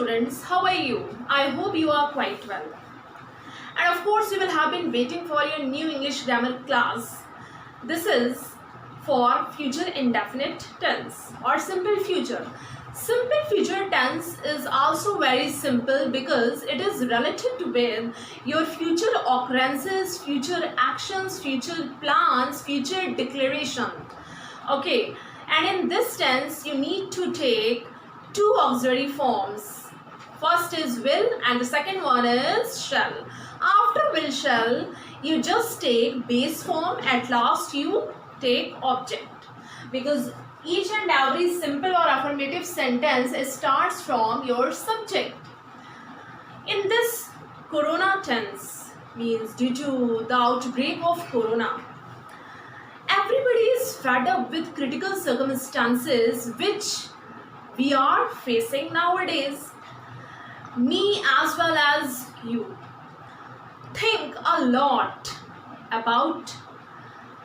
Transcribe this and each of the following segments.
students, how are you? I hope you are quite well. And of course, you will have been waiting for your new English grammar class. This is for future indefinite tense or simple future. Simple future tense is also very simple because it is related with your future occurrences, future actions, future plans, future declaration. Okay, and in this tense, you need to take two auxiliary forms. First is will and the second one is shall. After will shall, you just take base form. At last you take object, because each and every simple or affirmative sentence starts from your subject. In this corona tense, means due to the outbreak of corona, everybody is fed up with critical circumstances which we are facing nowadays. Me as well as you think a lot about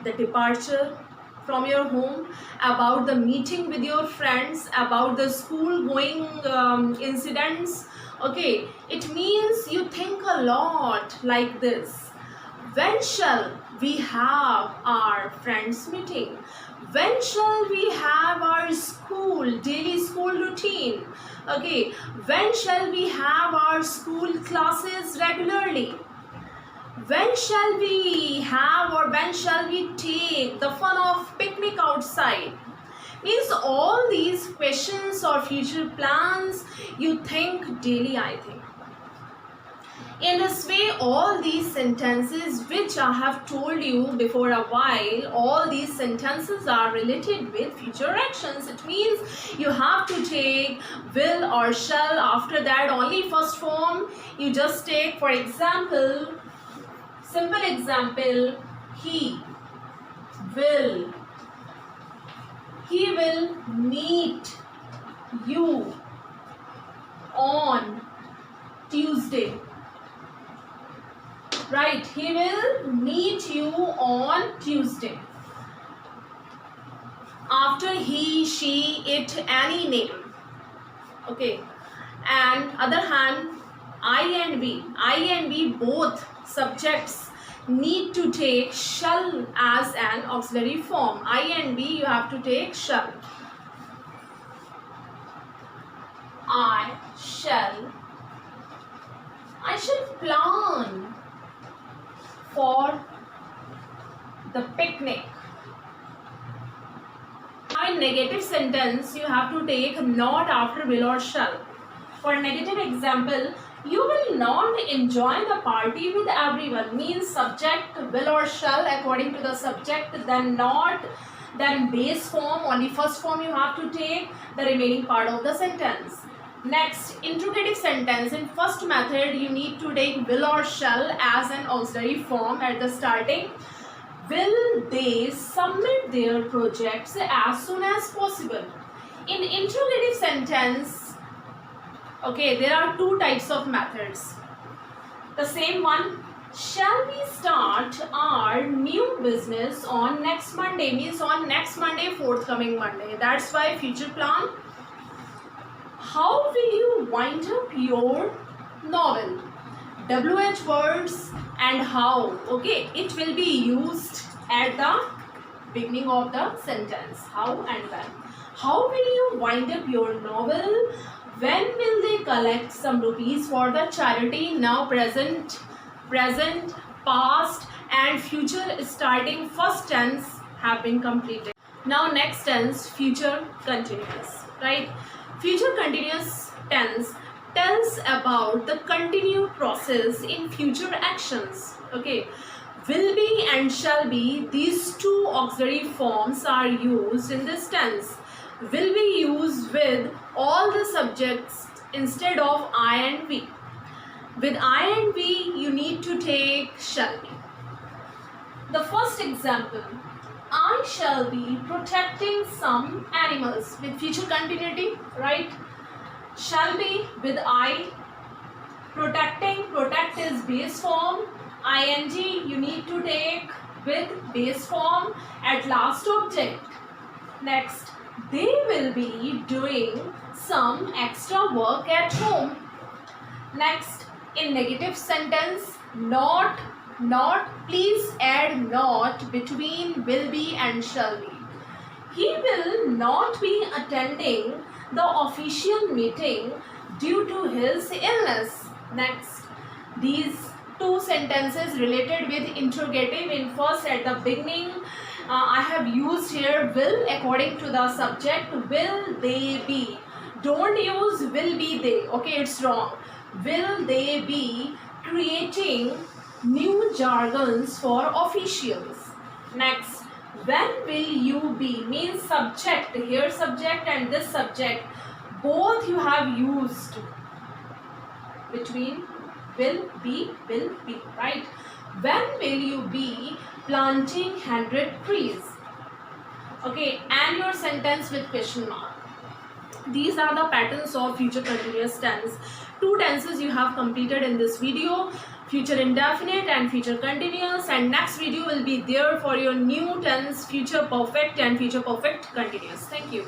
the departure from your home, about the meeting with your friends, about the school going incidents. Okay, it means you think a lot like this. When shall we have our friends meeting? When shall we have our daily school routine? Okay, when shall we have our school classes regularly? When shall we have or when shall we take the fun of picnic outside? Means all these questions or future plans you think daily, I think. In this way, all these sentences which I have told you before a while, all these sentences are related with future actions. It means you have to take will or shall. After that, only first form you just take. For example, simple example, he will meet you on Tuesday. Right, he will meet you on Tuesday. After he, she, it, any name. Okay. And other hand, I and B both subjects need to take shall as an auxiliary form. I and B you have to take shall. I shall plan for the picnic. In negative sentence, you have to take not after will or shall. For negative example, you will not enjoy the party with everyone. Means subject will or shall according to the subject, then not, then base form. Only first form you have to take, the remaining part of the sentence. Next, interrogative sentence. In first method, you need to take will or shall as an auxiliary form at the starting. Will they submit their projects as soon as possible? In interrogative sentence, okay, there are two types of methods. The same one, shall we start our new business on next Monday? Means on next Monday, forthcoming Monday. That's why future plan. How will you wind up your novel? WH words and how. Okay, it will be used at the beginning of the sentence. How and when. How will you wind up your novel? When will they collect some rupees for the charity? Now present, past and future starting first tense have been completed. Now next tense, future continuous. Right? Future continuous tense tells about the continued process in future actions. Okay. Will be and shall be, these two auxiliary forms are used in this tense. Will be used with all the subjects instead of I and we. With I and we, you need to take shall be. The first example, I shall be protecting some animals, with future continuity, right? Shall be with I. Protecting, protect is base form. Ing you need to take with base form at last object. Next, they will be doing some extra work at home. Next, in negative sentence, not, please add not between will be and shall be. He will not be attending the official meeting due to his illness. Next, these two sentences related with interrogative. In first, at the beginning, I have used here will according to the subject. Will they be? Don't use will be they. Okay, it's wrong. Will they be creating new jargons for officials? Next, when will you be means subject. Here subject and this subject, both you have used between will be, right? When will you be planting 100 trees? Okay, and your sentence with question mark. These are the patterns of future continuous tense. Two tenses you have completed in this video, future indefinite and future continuous, and next video will be there for your new tense, future perfect and future perfect continuous. Thank you.